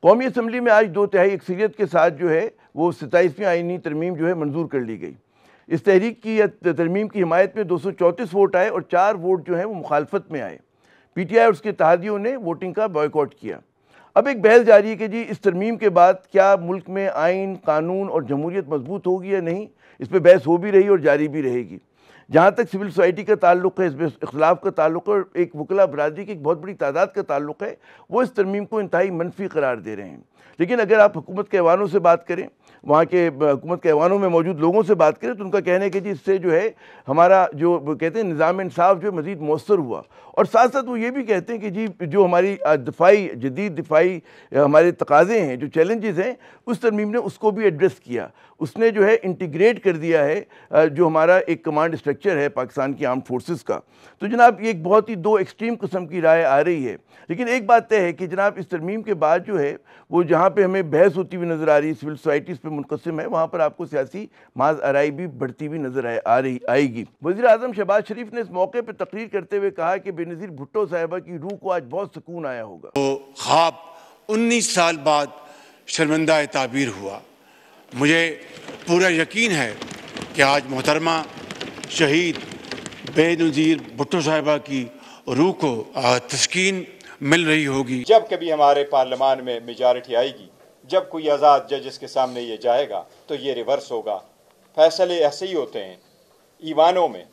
قومی اسمبلی میں آج 2/3 اکثریت کے ساتھ جو ہے وہ 27ویں آئینی ترمیم جو ہے منظور کر لی گئی. اس تحریک کی ترمیم کی حمایت میں 234 ووٹ آئے اور 4 ووٹ جو ہیں وہ مخالفت میں آئے. پی ٹی آئی اور اس کے اتحادیوں نے ووٹنگ کا بائیکاٹ کیا. اب ایک بحث جاری ہے کہ جی اس ترمیم کے بعد کیا ملک میں آئین، قانون اور جمہوریت مضبوط ہوگی یا نہیں. اس پہ بحث ہو بھی رہی اور جاری بھی رہے گی. جہاں تک سول سوسائٹی کا تعلق ہے، اس میں اختلاف کا تعلق ہے اور ایک وکلا برادری کی ایک بہت بڑی تعداد کا تعلق ہے، وہ اس ترمیم کو انتہائی منفی قرار دے رہے ہیں. لیکن اگر آپ حکومت کے ایوانوں سے بات کریں، وہاں کے حکومت کے ایوانوں میں موجود لوگوں سے بات کریں، تو ان کا کہنا ہے کہ جی اس سے جو ہے ہمارا جو کہتے ہیں نظام انصاف جو مزید مؤثر ہوا. اور ساتھ ساتھ وہ یہ بھی کہتے ہیں کہ جی جو ہماری جدید دفاعی ہمارے تقاضے ہیں، جو چیلنجز ہیں، اس ترمیم نے اس کو بھی ایڈریس کیا. اس نے جو ہے انٹیگریٹ کر دیا ہے جو ہمارا ایک کمانڈ اسٹرکچر ہے پاکستان کی آرمڈ فورسز کا. تو جناب یہ ایک بہت ہی دو ایکسٹریم قسم کی رائے آ رہی ہے. لیکن ایک بات طے ہے کہ جناب اس ترمیم کے بعد جو ہے وہ جہاں پہ ہمیں بحث ہوتی ہوئی نظر آ رہی ہے، سول سوسائٹی اس پہ منقسم ہے، وہاں پر آپ کو سیاسی محض آرائی بھی بڑھتی ہوئی نظر آئے گی. وزیر اعظم شہباز شریف نے اس موقع پہ تقریر کرتے ہوئے کہا کہ بے نظیر بھٹو صاحبہ کی روح کو آج بہت سکون آیا ہوگا. وہ خواب 19 سال بعد شرمندہ تعبیر ہوا. مجھے پورا یقین ہے کہ آج محترمہ شہید بے نظیر بھٹو صاحبہ کی روح کو تسکین مل رہی ہوگی. جب کبھی ہمارے پارلیمان میں میجارٹی آئے گی، جب کوئی آزاد ججز کے سامنے یہ جائے گا تو یہ ریورس ہوگا. فیصلے ایسے ہی ہوتے ہیں ایوانوں میں،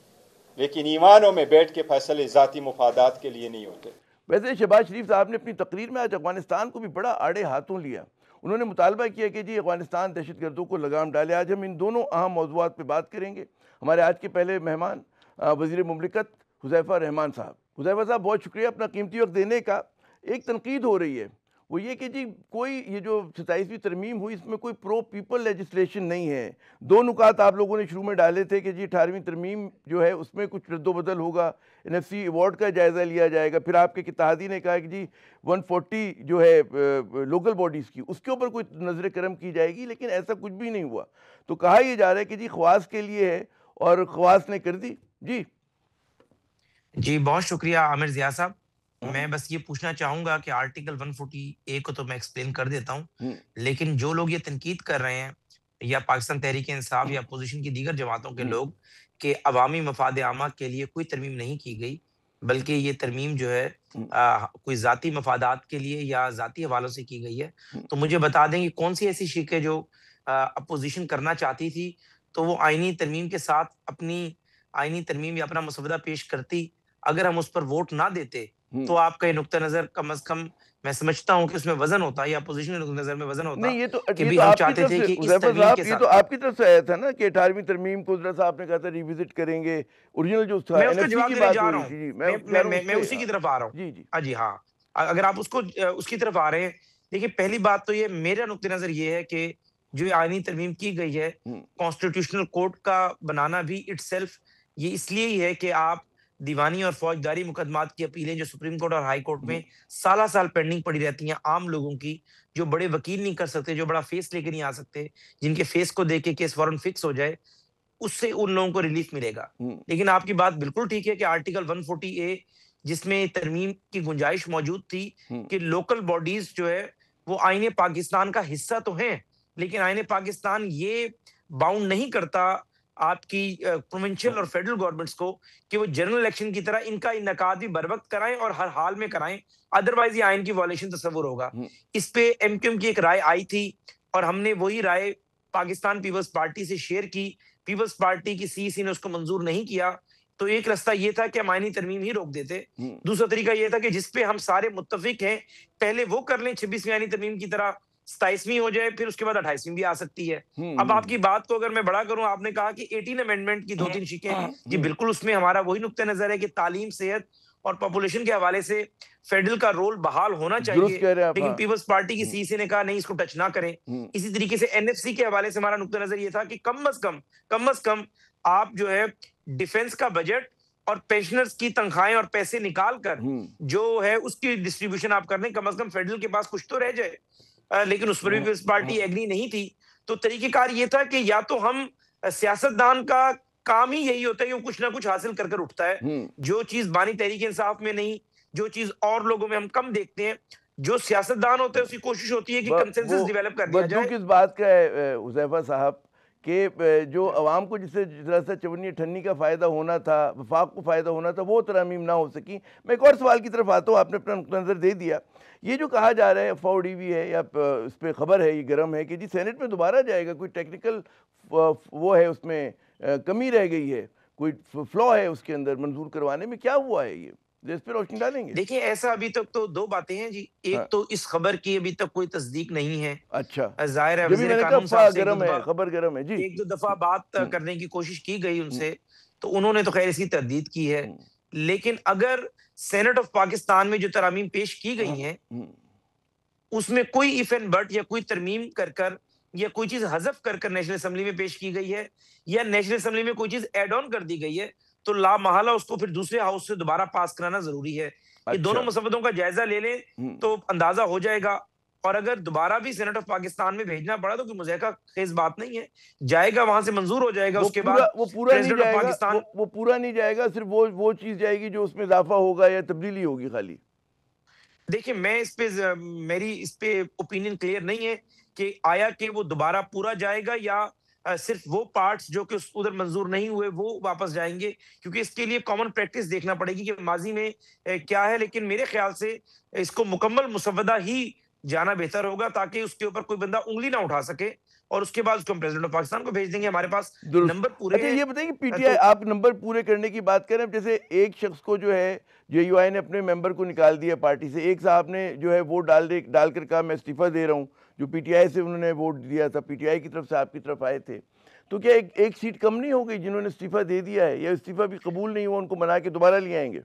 لیکن ایوانوں میں بیٹھ کے فیصلے ذاتی مفادات کے لیے نہیں ہوتے. ویسے شہباز شریف صاحب نے اپنی تقریر میں آج افغانستان کو بھی بڑا آڑے ہاتھوں لیا. انہوں نے مطالبہ کیا کہ جی افغانستان دہشت گردوں کو لگام ڈالے. آج ہم ان دونوں اہم موضوعات پہ بات کریں گے. ہمارے آج کے پہلے مہمان وزیر مملکت حذیفہ رحمان صاحب. حذیفہ صاحب بہت شکریہ اپنا قیمتی وقت دینے کا. ایک تنقید ہو رہی ہے، وہ یہ کہ جی کوئی یہ جو 27ویں ترمیم ہوئی اس میں کوئی پرو پیپل لیجسلیشن نہیں ہے. دو نکات آپ لوگوں نے شروع میں ڈالے تھے کہ جی 18ویں ترمیم جو ہے اس میں کچھ رد و بدل ہوگا، NFC ایوارڈ کا جائزہ لیا جائے گا. پھر آپ کے اتحادی نے کہا کہ جی 140 جو ہے لوکل باڈیز کی، اس کے اوپر کوئی نظر کرم کی جائے گی. لیکن ایسا کچھ بھی نہیں ہوا. تو کہا یہ جا رہا ہے کہ جی خواص کے لیے ہے اور خواص نے کر دی. جی بہت شکریہ عامر ضیاء صاحب. میں بس یہ پوچھنا چاہوں گا کہ آرٹیکل 140A کو تو میں ایکسپلین کر دیتا ہوں، لیکن جو لوگ یہ تنقید کر رہے ہیں یا پاکستان تحریک انصاف یا اپوزیشن کی دیگر جماعتوں کے لوگ کہ عوامی مفاد عامہ کے لیے کوئی ترمیم نہیں کی گئی، بلکہ یہ ترمیم جو ہے کوئی ذاتی مفادات کے لیے یا ذاتی حوالوں سے کی گئی ہے، تو مجھے بتا دیں کہ کون سی ایسی شیخیں جو اپوزیشن کرنا چاہتی تھی تو وہ آئینی ترمیم کے ساتھ اپنی آئینی ترمیم یا اپنا مسودہ پیش کرتی. اگر ہم اس پر ووٹ نہ دیتے تو آپ کا یہ نقطہ نظر کم از کم میں سمجھتا ہوں کہ اس میں وزن ہوتا یا اپوزیشن کے نقطہ نظر میں وزن ہوتا نہیں، کہ بھی ہم چاہتے تھے کہ اس ترمیم کے یہ ساتھ. تو آپ کی طرف سے آیا تھا نا کہ 18ویں ترمیم کو ذرا سا آپ نے کہا تھا ریوزٹ کریں گے. اوریجنل جو تھا میں اس کا NFC جواب کی دینے بات جا ہو رہا رہی تھی. ہوں، میں اسی کی طرف آ رہا ہوں. جی ہاں، اگر آپ اس کی طرف آ رہے ہیں، دیکھیے پہلی بات تو یہ میرا نقطہ نظر یہ ہے کہ جو آئینی ترمیم کی گئی ہے، کانسٹیٹیوشنل کورٹ کا بنانا بھی اٹ سیلف یہ اس لیے ہی ہے کہ آپ دیوانی اور فوجداری مقدمات کی اپیلیں جو سپریم کورٹ اور ہائی کورٹ میں سالہ سال پینڈنگ پڑی رہتی ہیں عام لوگوں کی، جو بڑے وکیل نہیں کر سکتے، جو بڑا فیس لے کے نہیں آ سکتے، جن کے فیس کو دیکھ کے کیس فوراً فکس ہو جائے، اس سے ان لوگوں کو ریلیف ملے گا. لیکن آپ کی بات بالکل ٹھیک ہے کہ آرٹیکل 140A جس میں ترمیم کی گنجائش موجود تھی کہ لوکل باڈیز جو ہے وہ آئین پاکستان کا حصہ تو ہیں، لیکن آئین پاکستان یہ باؤنڈ نہیں کرتا آپ کی پروونشل اور فیڈرل گورنمنٹس کو کہ وہ جنرل الیکشن کی طرح ان کا انعقاد بھی بر وقت کرائیں اور ہر حال میں کرائیں، ادروائز یہ آئین کی وائلیشن تصور ہوگا. اس پہ MQM کی ایک رائے آئی تھی اور ہم نے وہی رائے پاکستان پیپلز پارٹی سے شیئر کی. پیپلز پارٹی کی CEC نے اس کو منظور نہیں کیا. تو ایک رستہ یہ تھا کہ ہم آئینی ترمیم ہی روک دیتے. دوسرا طریقہ یہ تھا کہ جس پہ ہم سارے متفق ہیں پہلے وہ کر لیں، 26ویں آئینی ترمیم کی طرح 27ویں ہو جائے، پھر اس کے بعد 28ویں بھی آ سکتی ہے. اب آپ کی بات کو اگر میں بڑا کروں، آپ نے کہا کہ 18 امینڈمنٹ کی 2-3 شکیں، جی بالکل اس میں ہمارا وہی نقطہ نظر ہے کہ تعلیم، صحت اور پاپولیشن کے حوالے سے فیڈرل کا رول بحال ہونا چاہیے. لیکن پیپلز پارٹی کی CEC نے کہا نہیں، اس کو ٹچ نہ کریں. اسی طریقے سے NFC کے حوالے سے ہمارا نقطہ نظر یہ تھا کہ کم از کم آپ جو ہے ڈیفنس کا بجٹ اور پینشنرز کی تنخواہیں اور پیسے نکال کر جو ہے اس کی ڈسٹریبیوشن آپ کر لیں، کم از کم فیڈرل کے پاس کچھ تو رہ جائے. لیکن اس پر بھی پیپلز پارٹی ایگری نہیں تھی. تو طریقہ کار یہ تھا کہ یا تو ہم سیاستدان کا کام ہی یہی ہوتا ہے کہ وہ کچھ نہ کچھ حاصل کر اٹھتا ہے، جو چیز بانی تحریک انصاف میں نہیں، جو چیز اور لوگوں میں ہم کم دیکھتے ہیں، جو سیاستدان ہوتے ہیں اس کی کوشش ہوتی ہے کہ کنسنسس ڈیولپ کر دیا جائے. کس بات کا ہے حذیفہ صاحب کہ جو عوام کو جس طرح سے چونی ٹھنی کا فائدہ ہونا تھا، وفاق کو فائدہ ہونا تھا، وہ ترامیم نہ ہو سکی. میں ایک اور سوال کی طرف آتا ہوں، آپ نے اپنا نقطہ نظر دے دیا. یہ جو کہا جا رہا ہے FODV ہے یا اس پہ خبر ہے، یہ گرم ہے کہ جی سینٹ میں دوبارہ جائے گا، کوئی ٹیکنیکل وہ ہے، اس میں کمی رہ گئی ہے، کوئی فلو ہے اس کے اندر منظور کروانے میں. کیا ہوا ہے یہ اس پہ روشنی ڈالیں گے؟ دیکھیں ایسا ابھی تک تو دو باتیں ہیں جی. ایک تو اس خبر کی ابھی تک کوئی تصدیق نہیں ہے. اچھا، ظاہر ہے جبھی میں نے کہا خبر گرم ہے جی. ایک دو دفعہ بات کرنے کی کوشش کی گئی ان سے، تو انہوں نے تو خیر اس کی تردید کی ہے. لیکن اگر سینٹ آف پاکستان میں جو ترامیم پیش کی گئی ہیں اس میں کوئی ایف اینڈ بٹ یا کوئی ترمیم کر یا کوئی چیز حذف کر نیشنل اسمبلی میں پیش کی گئی ہے یا نیشنل اسمبلی میں کوئی چیز ایڈ آن کر دی گئی ہے، تو لا محالہ اس کو پھر دوسرے ہاؤس سے دوبارہ پاس کرانا ضروری ہے. یہ دونوں مسودوں کا جائزہ لے لیں تو اندازہ ہو جائے گا. اور اگر دوبارہ بھی سینٹ آف پاکستان میں بھیجنا پڑا تو کوئی مضحکہ خیز بات نہیں ہے، جائے گا وہاں سے منظور ہو جائے گا. اس کے بعد وہ پورا نہیں جائے گا، صرف وہ چیز جائے گی جو اس میں اضافہ ہوگا یا تبدیلی ہوگی خالی. دیکھیں میں میری اس پہ اوپینین کلیئر نہیں ہے کہ آیا کہ وہ دوبارہ پورا جائے گا یا صرف وہ پارٹس جو کہ ادھر منظور نہیں ہوئے وہ واپس جائیں گے، کیونکہ اس کے لیے کامن پریکٹس دیکھنا پڑے گی کہ ماضی میں کیا ہے. لیکن میرے خیال سے اس کو مکمل مسودہ ہی جانا بہتر ہوگا تاکہ اس کے اوپر کوئی بندہ انگلی نہ اٹھا سکے، اور اس کے بعد اس کو ہم پریزیڈنٹ آف پاکستان کو بھیج دیں گے. ہمارے پاس نمبر پورے ہیں. یہ بتائیں کہ پی ٹی آئی آپ نمبر پورے کرنے کی بات کریں، جیسے ایک شخص کو جو ہے JUI نے اپنے ممبر کو نکال دیا پارٹی سے، ایک صاحب نے جو ہے ووٹ ڈال کر کہا میں استعفیٰ دے رہا ہوں، جو PTI سے انہوں نے ووٹ دیا تھا، PTI کی طرف سے آپ کی طرف آئے تھے. تو کیا ایک سیٹ کم نہیں ہو گئی جنہوں نے استعفیٰ دے دیا ہے، یا استعفیٰ بھی قبول نہیں ہوا ان کو منا کے دوبارہ لے آئیں گے؟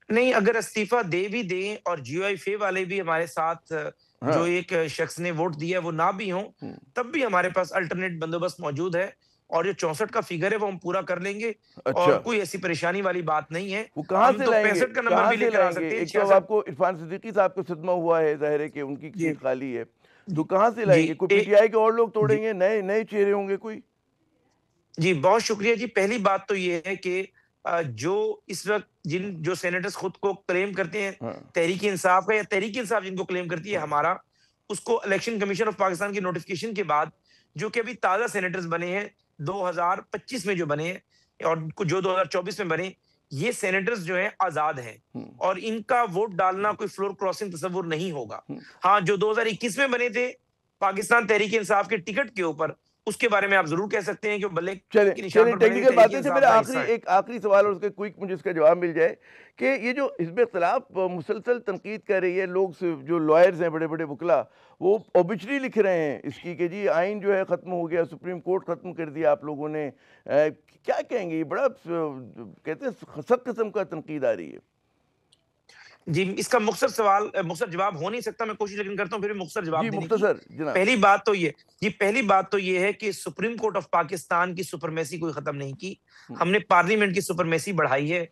نہیں، اگر استعفیٰ دے بھی دیں اور GUI فے والے بھی ہمارے ساتھ جو ایک شخص نے ووٹ دیا وہ نہ بھی ہوں، تب بھی ہمارے پاس الٹرنیٹ بندوبست موجود ہے، اور جو 64 کا فگر ہے وہ ہم پورا کر لیں گے. اور کوئی ایسی پریشانی والی بات نہیں ہے. وہ کہاں سے لائیں گے؟ 65 کا نمبر بھی لے کر آ سکتے ہیں. ایک تو آپ کو عرفان صدیقی صاحب کو صدمہ ہوا ہے، ظاہر ہے کہ ان کی سیٹ خالی ہے، تو کہاں سے لائیں گے؟ کوئی PTI کے اور لوگ توڑیں گے، نئے چہرے ہوں گے کوئی؟ جی بہت شکریہ جی. پہلی بات تو یہ ہے کہ جو اس وقت جو سینیٹرز خود کو کلیم کرتے ہیں تحریک انصاف کا، یا تحریک انصاف جن کو کلیم کرتی ہے ہمارا، اس کو الیکشن کمیشن آف پاکستان کی نوٹیفیکیشن کے بعد جو کہ ابھی تازہ سینیٹرز بنے ہیں 2025 میں جو بنے ہیں اور جو 2024 میں بنے، یہ سینیٹرز جو ہیں آزاد ہیں اور ان کا ووٹ ڈالنا کوئی فلور کراسنگ تصور نہیں ہوگا. ہاں جو 2021 میں بنے تھے پاکستان تحریک انصاف کے ٹکٹ کے اوپر، اس کے بارے میں آپ ضرور کہہ سکتے ہیں کہ بلے ٹیکنیکل باتیں سے میرا ایک آخری سوال اور اس کا کوئک مجھے اس کا جواب مل جائے کہ یہ جو حزب اختلاف مسلسل تنقید کر رہی ہے، لوگ جو لائرز ہیں بڑے بڑے وکلا، وہ اوبیچری لکھ رہے ہیں اس کی کہ جی آئین جو ہے ختم ہو گیا، سپریم کورٹ ختم کر دیا آپ لوگوں نے، کیا کہیں گے؟ یہ بڑا کہتے ہیں سخت قسم کا تنقید آ رہی ہے. جی اس کا مختصر جواب ہو نہیں سکتا، میں کوشش لیکن کرتا ہوں پھر بھی مختصر جواب دینے کی. پہلی بات تو یہ ہے کہ سپریم کورٹ آف پاکستان کی سپرمیسی کوئی ختم نہیں کی، ہم نے پارلیمنٹ کی سپرمیسی بڑھائی ہے.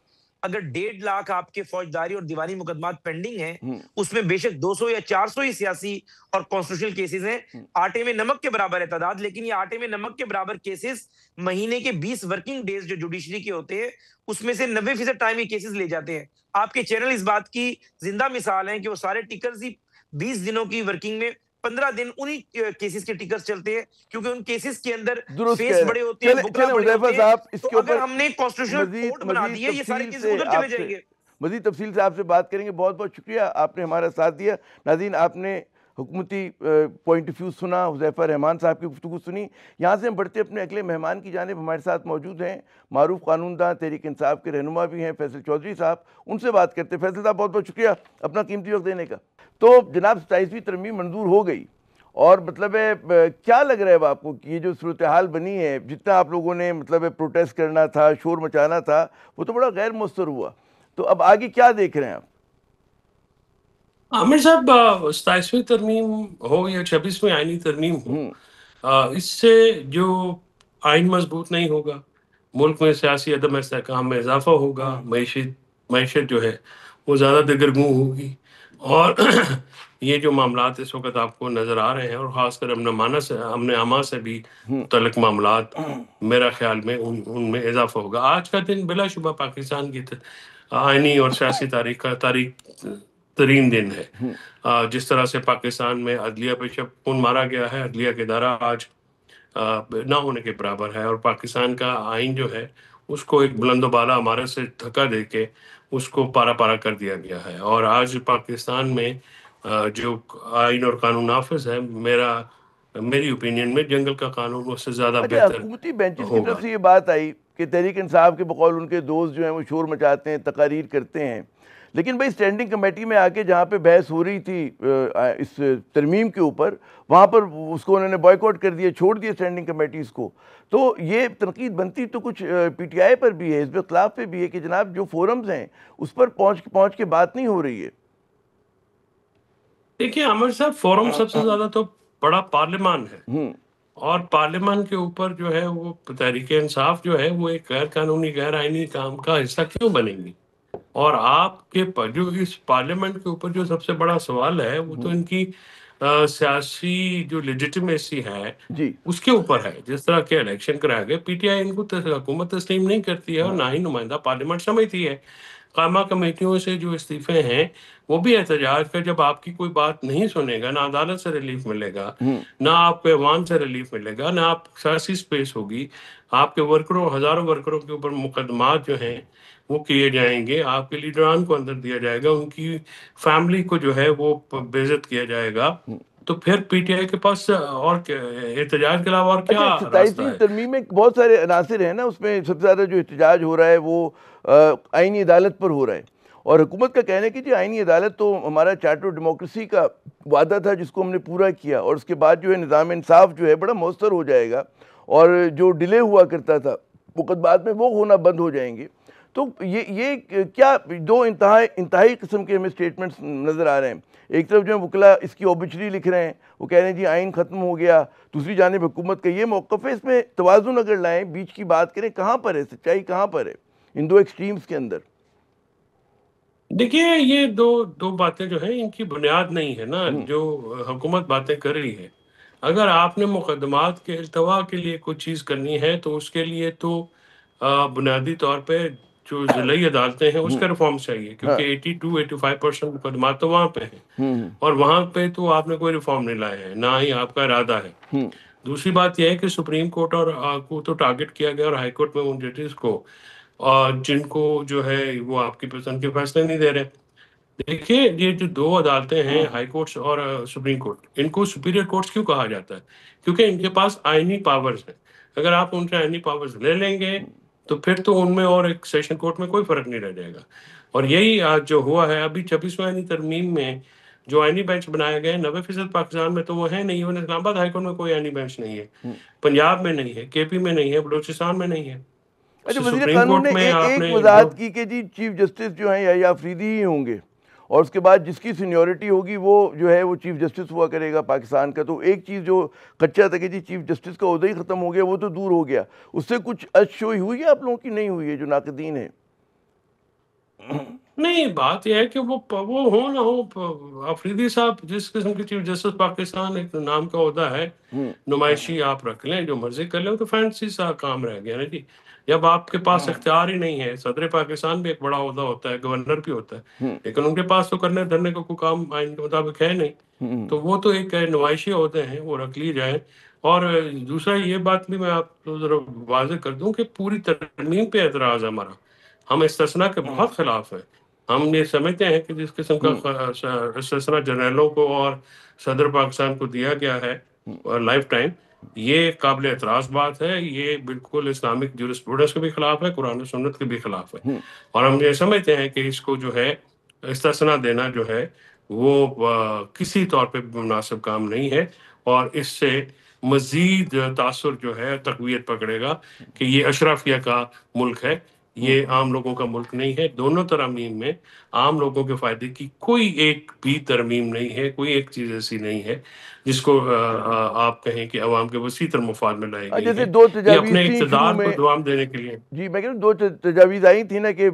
اگر 1.5 لاکھ آپ کے فوجداری اور دیوانی مقدمات پینڈنگ ہیں، اس میں بے شک 200 یا 400 ہی سیاسی اور کانسٹیٹیوشنل کیسز ہیں، آٹے میں نمک کے برابر ہے تعداد، لیکن یہ آٹے میں نمک کے برابر کیسز مہینے کے 20 ورکنگ ڈیز جو جوڈیشری کے ہوتے ہیں اس میں سے 90% ٹائم یہ کیسز لے جاتے ہیں. آپ کے چینل اس بات کی زندہ مثال ہیں کہ وہ سارے ٹکرز ہی 20 دنوں کی ورکنگ میں 15 دن انہی کیسز کے ٹکرز چلتے ہیں، کیونکہ ان کیسز کے اندر فیس بڑے ہوتے ہیں، بکرا بڑے ہوتے ہیں. تو اگر ہم نے کانسٹیٹیوشنل کورٹ بنا دیا، یہ سارے کیسز ادھر چلے جائیں گے. مزید تفصیل سے آپ سے بات کریں گے. بہت بہت شکریہ، آپ نے ہمارا ساتھ دیا. ناظرین، آپ نے حکومتی پوائنٹ آف ویو سنا، حذیفہ رحمان صاحب کی گفتگو سنی. یہاں سے ہم بڑھتے اپنے اگلے مہمان کی جانب. ہمارے ساتھ موجود ہیں معروف قانون داں، تحریک انصاف کے رہنما بھی ہیں، فیصل چودھری صاحب. ان سے بات کرتے ہیں. فیصل صاحب بہت بہت شکریہ اپنا قیمتی وقت دینے کا. تو جناب 27ویں ترمیم منظور ہو گئی، اور مطلب ہے کیا لگ رہا ہے آپ کو کہ یہ جو صورتحال بنی ہے، جتنا آپ لوگوں نے مطلب ہے پروٹیسٹ کرنا تھا، شور مچانا تھا، وہ تو بڑا غیر مؤثر ہوا. تو اب آگے کیا دیکھ رہے ہیں آپ؟ عامر صاحب، 27ویں ترمیم ہو یا 26ویں آئینی ترمیم ہو، اس سے جو آئین مضبوط نہیں ہوگا، ملک میں سیاسی عدم استحکام میں اضافہ ہوگا، معیشت جو ہے وہ زیادہ دگرگوں ہوگی، اور یہ جو معاملات اس وقت آپ کو نظر آ رہے ہیں، اور خاص کر امن امان سے بھی متعلق معاملات، میرا خیال میں ان میں اضافہ ہوگا. آج کا دن بلا شبہ پاکستان کی آئینی اور سیاسی ترین دن ہے. جس طرح سے پاکستان میں عدلیہ پہ شب خون مارا گیا ہے, عدلیہ کے ادارہ آج نہ ہونے کے برابر ہے, اور پاکستان کا آئین جو ہے اس کو ایک بلند و بالا ہمارے سے دھکا دے کے اس کو پارا پارا کر دیا گیا ہے. اور آج پاکستان میں جو آئین اور قانون نافذ ہے, میری اوپینین میں جنگل کا قانون اس سے زیادہ بہتر حکومتی بینچز کی ہوگا. طرف سے یہ بات آئی کہ تحریک انصاف کے بقول ان کے دوست جو ہیں وہ شور مچاتے ہیں, تقاریر کرتے ہیں, لیکن بھائی اسٹینڈنگ کمیٹی میں آ کے جہاں پہ بحث ہو رہی تھی اس ترمیم کے اوپر, وہاں پر اس کو انہوں نے بائیکاٹ کر دیا, چھوڑ دیا اسٹینڈنگ کمیٹیز کو. تو یہ تنقید بنتی تو کچھ پی ٹی آئی پر بھی ہے, حزب اختلاف پہ بھی ہے کہ جناب جو فورمز ہیں اس پر پہنچ کے بات نہیں ہو رہی ہے. دیکھیے عامر صاحب, فورم سب سے زیادہ تو بڑا پارلیمان ہے, اور پارلیمان کے اوپر جو ہے وہ تحریک انصاف جو ہے وہ ایک غیر قانونی غیر آئینی کام کا حصہ کیوں بنے گی؟ اور آپ کے جو اس پارلیمنٹ کے اوپر جو سب سے بڑا سوال ہے وہ تو ان کی سیاسی جو لیجیٹیمیسی ہے اس کے اوپر ہے. جس طرح کے الیکشن کرایا گیا, پی ٹی آئی ان کو حکومت تسلیم نہیں کرتی ہے اور نہ ہی نمائندہ پارلیمنٹ سمجھتی ہے. قائمہ کمیٹیوں سے جو استعفے ہیں وہ بھی احتجاج کا, جب آپ کی کوئی بات نہیں سنے گا, نہ عدالت سے ریلیف ملے گا, نہ آپ کو ایوان سے ریلیف ملے گا, نہ آپ سیاسی سپیس ہوگی, آپ کے ورکروں, ہزاروں ورکروں کے اوپر مقدمات جو ہیں وہ کیے جائیں گے, آپ کے لیڈران کو اندر دیا جائے گا, ان کی فیملی کو جو ہے وہ بے عزت کیا جائے گا, تو پھر پی ٹی آئی کے پاس اور احتجاج کے علاوہ اور کیا راستہ 27ویں ہے؟ ترمیم میں بہت سارے عناصر ہیں نا, اس میں سب سے زیادہ جو احتجاج ہو رہا ہے وہ آئینی عدالت پر ہو رہا ہے, اور حکومت کا کہنا ہے کہ جی آئینی عدالت تو ہمارا چارٹر ڈیموکریسی کا وعدہ تھا جس کو ہم نے پورا کیا, اور اس کے بعد جو ہے نظام انصاف جو ہے بڑا مؤثر ہو جائے گا, اور جو ڈیلے ہوا کرتا تھا مقدمات میں وہ ہونا بند ہو جائیں گے. تو یہ کیا دو انتہائی قسم کے ہمیں سٹیٹمنٹس نظر آ رہے ہیں. ایک طرف جو ہے وکلا اس کی اوبچری لکھ رہے ہیں, وہ کہہ رہے ہیں جی آئین ختم ہو گیا, دوسری جانب حکومت کا یہ موقف ہے. اس میں توازن اگر لائیں, بیچ کی بات کریں, کہاں پر ہے سچائی, کہاں پر ہے ان دو ایکسٹریمز کے اندر؟ دیکھیے یہ دو باتیں جو ہیں ان کی بنیاد نہیں ہے نا, جو حکومت باتیں کر رہی ہے. اگر آپ نے مقدمات کے التوا کے لیے کوئی چیز کرنی ہے تو اس کے لیے تو بنیادی طور پہ جو ضلعی عدالتیں ہیں اس کا ریفارم چاہیے, کیونکہ 82-85% مقدمات تو وہاں پہ ہیں, اور وہاں پہ تو آپ نے کوئی ریفارم نہیں لائے ہیں, نہ ہی آپ کا ارادہ ہے. دوسری بات یہ ہے کہ سپریم کورٹ اور کو تو ٹارگٹ کیا گیا, اور ہائی کورٹ میں ان ججز کو جن کو جو ہے وہ آپ کی پسند کے فیصلے نہیں دے رہے. دیکھیے یہ جو دو عدالتیں ہیں, ہائی کورٹس اور سپریم کورٹ, ان کو سپیریئر کورٹس کیوں کہا جاتا ہے؟ کیونکہ ان کے پاس آئینی پاورز ہیں. اگر آپ ان سے آئینی پاورز لے لیں گے تو پھر تو ان میں اور ایک سیشن کورٹ میں کوئی فرق نہیں رہ جائے گا. اور یہی آج جو ہوا ہے ابھی 26ویں آئینی ترمیم میں جو آئینی بینچ بنایا گیا ہے, 90% پاکستان میں تو وہ ہے نہیں. اسلام آباد ہائی کورٹ میں کوئی آئینی بینچ نہیں ہے, پنجاب میں نہیں ہے, کے پی میں نہیں ہے, بلوچستان میں نہیں ہے. اچھا, وزیر سپریم قانون کورٹ نے میں آپ ایک نے وضاحت کی کہ جی چیف جسٹس جو ہیں یحییٰ آفریدی ہی ہوں گے, اور اس کے بعد جس کی سینیورٹی ہوگی وہ جو ہے وہ چیف جسٹس ہوا کرے گا پاکستان کا. تو ایک چیز جو کچا تھا کہ جی چیف جسٹس کا عہدہ ہی ختم ہو گیا, وہ تو دور ہو گیا. اس سے کچھ اشوئی ہوئی ہے آپ لوگوں کی, نہیں ہوئی ہے جو ناقدین ہیں؟ نہیں, بات یہ ہے کہ وہ ہو نہ ہو, آفریدی صاحب جس قسم کے چیف جسٹس پاکستان ایک نام کا عہدہ ہے, نمائشی آپ رکھ لیں, جو مرضی کر لیں, تو فینسی سا کام رہ گیا نا جی. جب آپ کے پاس اختیار ہی نہیں ہے, صدر پاکستان بھی ایک بڑا عہدہ ہوتا ہے, گورنر بھی ہوتا ہے, لیکن ان کے پاس تو کرنے دھرنے کا کوئی کام آئین کے مطابق ہے نہیں, تو وہ تو ایک نمائشی عہدے ہیں, وہ رکھ لی جائیں. اور دوسرا یہ بات بھی میں آپ کو ذرا واضح کر دوں کہ پوری ترمیم پہ اعتراض ہے ہمارا, ہم استثناء کے بہت خلاف ہیں. ہم یہ سمجھتے ہیں کہ جس قسم کا استثناء جنرلوں کو اور صدر پاکستان کو دیا گیا ہے لائف ٹائم, یہ قابل اعتراض بات ہے. یہ بالکل اسلامک جورسپروڈنس کے بھی خلاف ہے, قرآن و سنت کے بھی خلاف ہے, اور ہم یہ سمجھتے ہیں کہ اس کو جو ہے استثناء دینا جو ہے وہ کسی طور پہ مناسب کام نہیں ہے, اور اس سے مزید تاثر جو ہے تقویت پکڑے گا کہ یہ اشرافیہ کا ملک ہے, یہ عام لوگوں کا ملک نہیں ہے. دونوں ترامیم میں عام لوگوں کے فائدے کی کوئی ایک بھی ترمیم نہیں ہے, کوئی ایک چیز ایسی نہیں ہے جس کو آپ کہیں کہ عوام کے وسیع تر مفاد میں لائی گئی جیسے ہے, دو یہ تجاویز اپنے تھیں شروع اقتدار میں, کو دوام دینے کے لیے. جی میں کہہ رہا ہوں, دو تجاویز آئی تھیں نا کہ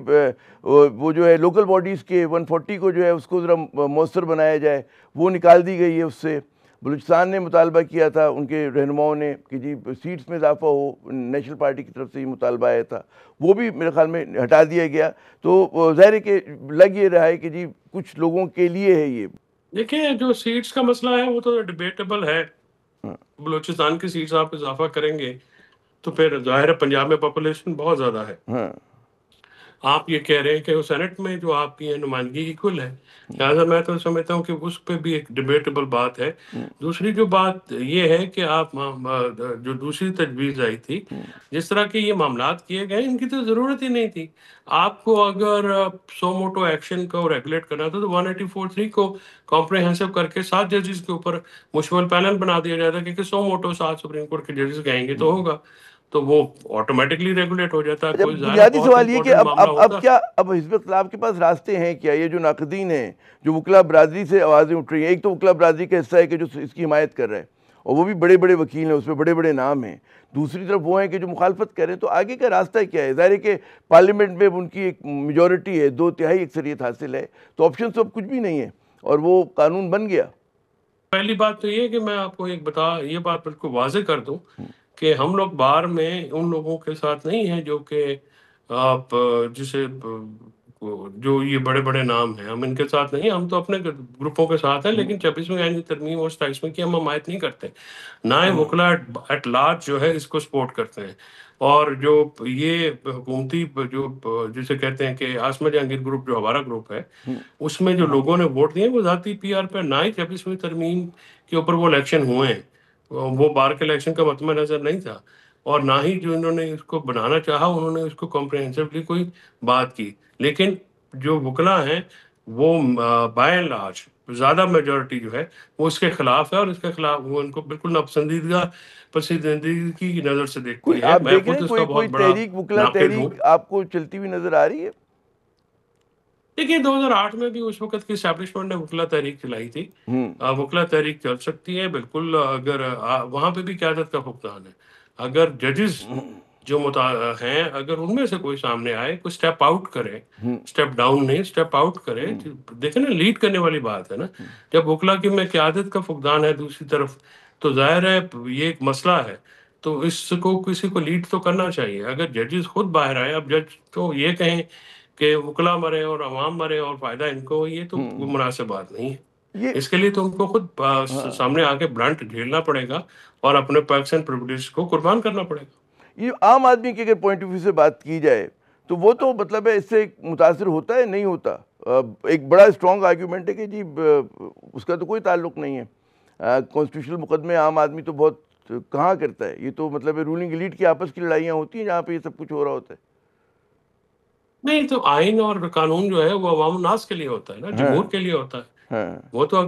وہ جو ہے لوکل باڈیز کے 140 کو جو ہے اس کو ذرا مؤثر بنایا جائے, وہ نکال دی گئی ہے اس سے. بلوچستان نے مطالبہ کیا تھا ان کے رہنماؤں نے کہ جی سیٹس میں اضافہ ہو، نیشنل پارٹی کی طرف سے یہ مطالبہ آیا تھا، وہ بھی میرے خیال میں ہٹا دیا گیا. تو ظاہر ہے کہ لگ یہ رہا ہے کہ جی کچھ لوگوں کے لیے ہے یہ. دیکھیں جو سیٹس کا مسئلہ ہے وہ تو ڈیبیٹیبل ہے. بلوچستان کی سیٹس آپ اضافہ کریں گے تو پھر ظاہر ہے پنجاب میں پاپولیشن بہت زیادہ ہے. آپ یہ کہہ رہے ہیں کہ وہ سینٹ میں جو آپ کی نمائندگی ایکول ہے، لہٰذا میں تو سمجھتا ہوں کہ اس پہ بھی ایک ڈیبیٹیبل بات ہے. دوسری جو بات یہ ہے کہ آپ جو دوسری تجویز آئی تھی، جس طرح کے یہ معاملات کیے گئے ان کی تو ضرورت ہی نہیں تھی. آپ کو اگر سو موٹو ایکشن کو ریگولیٹ کرنا تھا تو 184(3) کو کمپریہنسو کر کے 7 ججز کے اوپر مشتمل پینل بنا دیا جاتا، کیونکہ 100 موٹو 7 سپریم کورٹ کے ججز کہیں گے تو ہوگا، تو وہ آٹومیٹکلی ریگولیٹ ہو جاتا ہے. کوئی بنیادی سوال یہ کہ اب کیا اب حزب اختلاف کے پاس راستے ہیں کیا؟ یہ جو ناقدین ہیں، جو وکلا برادری سے آوازیں اٹھ رہی ہیں، ایک تو وکلا برادری کا حصہ ہے کہ جو اس کی حمایت کر رہا ہے اور وہ بھی بڑے بڑے وکیل ہیں، اس میں بڑے بڑے نام ہیں. دوسری طرف وہ ہیں کہ جو مخالفت کر رہے ہیں. تو آگے کا راستہ کیا ہے؟ ظاہر ہے کہ پارلیمنٹ میں ان کی ایک میجورٹی ہے، 2/3 اکثریت حاصل ہے، تو آپشن تو اب کچھ بھی نہیں ہے اور وہ قانون بن گیا. پہلی بات تو یہ ہے کہ میں آپ کو یہ بات بالکل واضح کر دوں کہ ہم لوگ بار میں ان لوگوں کے ساتھ نہیں ہیں جو کہ آپ جسے جو یہ بڑے بڑے نام ہیں، ہم ان کے ساتھ نہیں، ہم تو اپنے گروپوں کے ساتھ ہیں. لیکن 26ویں آئین کی ترمیم اور 27ویں کی ہم حمایت نہیں کرتے. نہ وکلا ایٹ لارج جو ہے اس کو سپورٹ کرتے ہیں. اور جو یہ حکومتی جو جسے کہتے ہیں کہ عاصمہ جہانگیر گروپ جو ہمارا گروپ ہے، اس میں جو لوگوں نے ووٹ دیے وہ ذاتی پی آر پہ، نہ ہی 26ویں ترمیم کے اوپر وہ الیکشن ہوئے ہیں. وہ بار کے الیکشن کا مطمع نظر نہیں تھا، اور نہ ہی جو انہوں نے اس کو بنانا چاہا انہوں نے اس کو کمپریہنسولی کوئی بات کی. لیکن جو وکلا ہیں وہ بائی اینڈ لارج زیادہ میجورٹی جو ہے وہ اس کے خلاف ہے، اور اس کے خلاف وہ ان کو بالکل پسندیدگی کی نظر سے دیکھتی ہے. آپ میں دیکھ خود رہے ہیں اس کا کوئی بہت بڑا تحریک، وکلا ناقد ہوں. تحریک آپ کو چلتی ہوئی نظر آ رہی ہے؟ دیکھیے 2008 میں بھی اس وقت کی اسٹیبلشمنٹ نے وکلا تحریک چلائی تھی. وکلا تحریک چل سکتی ہے بالکل، اگر وہاں پہ بھی قیادت کا فقدان ہے. اگر ججز جو ہیں اگر ان میں سے کوئی سامنے آئے، کوئی اسٹیپ آؤٹ کرے، اسٹیپ ڈاؤن نہیں اسٹیپ آؤٹ کرے، دیکھیں نا لیڈ کرنے والی بات ہے نا. جب وکلا کی میں قیادت کا فقدان ہے دوسری طرف، تو ظاہر ہے یہ ایک مسئلہ ہے. تو اس کو کسی کو لیڈ تو کرنا چاہیے. اگر ججز خود باہر آئے، اب جج تو یہ کہیں کہ وکلا مرے اور عوام مرے اور فائدہ ان کو، یہ تو مناسب بات نہیں ہے. اس کے لیے تو ان کو خود سامنے آ کے بلنٹ جھیلنا پڑے گا اور اپنے پیکس اینڈ پریویلیج کو قربان کرنا پڑے گا. یہ عام آدمی کے اگر پوائنٹ آف ویو سے بات کی جائے تو وہ تو مطلب ہے اس سے متاثر ہوتا ہے، نہیں ہوتا. ایک بڑا اسٹرانگ آرگیومنٹ ہے کہ جی اس کا تو کوئی تعلق نہیں ہے. کانسٹیٹیوشنل مقدمے عام آدمی تو بہت کہاں کرتا ہے. یہ تو مطلب رولنگ ایلیٹ کی آپس کی لڑائیاں ہوتی ہیں جہاں پہ یہ سب کچھ ہو رہا ہوتا ہے. نہیں تو آئین اور قانون جو ہے وہ عوام الناس کے لیے ہوتا ہے نا، جمہور کے لیے ہوتا ہے. وہ تو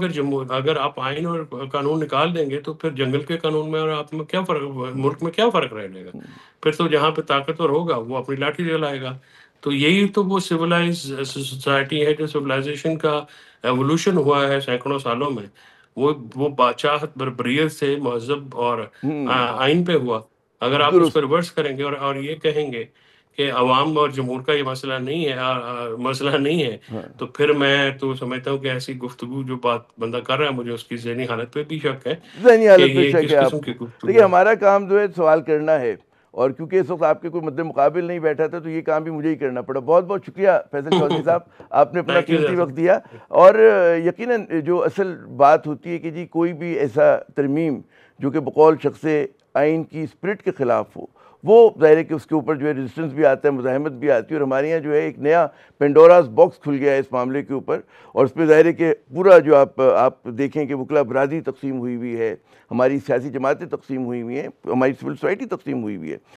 اگر آپ آئین اور قانون نکال دیں گے تو پھر جنگل کے قانون میں اور آپ میں کیا فرق، ملک میں کیا فرق رہ جائے گا. پھر تو جہاں پہ طاقتور ہوگا وہ اپنی لاٹھی جلائے گا. تو یہی تو وہ سویلائز سوسائٹی ہے جو سویلائزیشن کا ایوولوشن ہوا ہے سینکڑوں سالوں میں. وہ بادشاہت بربریت سے مہذب اور آئین پہ ہوا. اگر آپ اس کو ریورس کریں گے اور یہ کہیں گے کہ عوام اور جمہور کا یہ مسئلہ نہیں ہے تو پھر میں تو سمجھتا ہوں کہ ایسی گفتگو جو بات بندہ کر رہا ہے، مجھے اس کی ذہنی حالت پہ بھی شک ہے. ذہنی حالت پہ یہ شک کس ہے آپ قسم کو. کی گفتگو دیکھیے ہے؟ ہمارا کام جو ہے سوال کرنا ہے، اور کیونکہ اس وقت آپ کے کوئی مد مقابل نہیں بیٹھا تھا تو یہ کام بھی مجھے ہی کرنا پڑا. بہت بہت شکریہ فیصل چودھری صاحب، آپ نے اپنا قیمتی وقت دیا. اور یقیناً جو اصل بات ہوتی ہے کہ جی کوئی بھی ایسا ترمیم جو کہ بقول شخص آئین کی اسپرٹ کے خلاف ہو، وہ ظاہر ہے کہ اس کے اوپر جو ہے ریزسٹنس بھی آتا ہے، مزاحمت بھی آتی ہے. اور ہمارے یہاں جو ہے ایک نیا پینڈوراز باکس کھل گیا ہے اس معاملے کے اوپر، اور اس پہ ظاہر ہے کہ پورا جو آپ دیکھیں کہ وکلا برادری تقسیم ہوئی ہوئی ہے، ہماری سیاسی جماعتیں تقسیم ہوئی ہوئی ہیں، ہماری سول سوسائٹی تقسیم ہوئی ہوئی ہے.